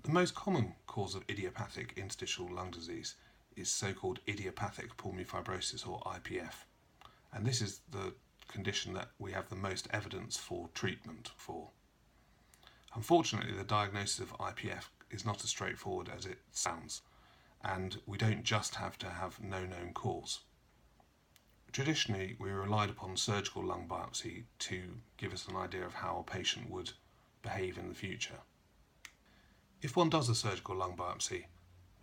The most common cause of idiopathic interstitial lung disease is so-called idiopathic pulmonary fibrosis, or IPF, and this is the condition that we have the most evidence for treatment for. Unfortunately, the diagnosis of IPF is not as straightforward as it sounds, and we don't just have to have no known cause. Traditionally, we relied upon surgical lung biopsy to give us an idea of how a patient would behave in the future. If one does a surgical lung biopsy,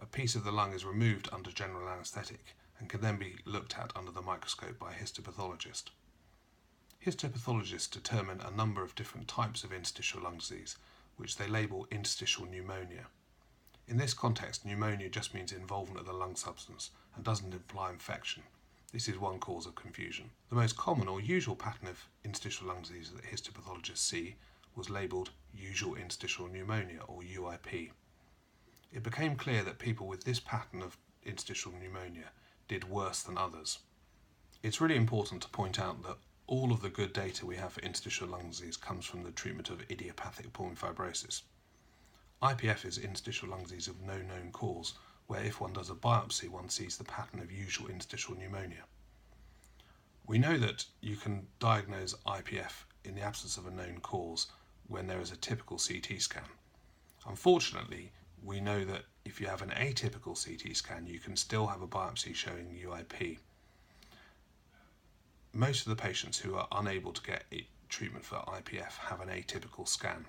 a piece of the lung is removed under general anaesthetic and can then be looked at under the microscope by a histopathologist. Histopathologists determine a number of different types of interstitial lung disease, which they label interstitial pneumonia. In this context, pneumonia just means involvement of the lung substance and doesn't imply infection. This is one cause of confusion. The most common or usual pattern of interstitial lung disease that histopathologists see was labelled usual interstitial pneumonia, or UIP. It became clear that people with this pattern of interstitial pneumonia did worse than others. It's really important to point out that all of the good data we have for interstitial lung disease comes from the treatment of idiopathic pulmonary fibrosis. IPF is interstitial lung disease of no known cause, where if one does a biopsy, one sees the pattern of usual interstitial pneumonia. We know that you can diagnose IPF in the absence of a known cause when there is a typical CT scan. Unfortunately, we know that if you have an atypical CT scan, you can still have a biopsy showing UIP. Most of the patients who are unable to get treatment for IPF have an atypical scan.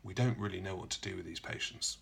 We don't really know what to do with these patients.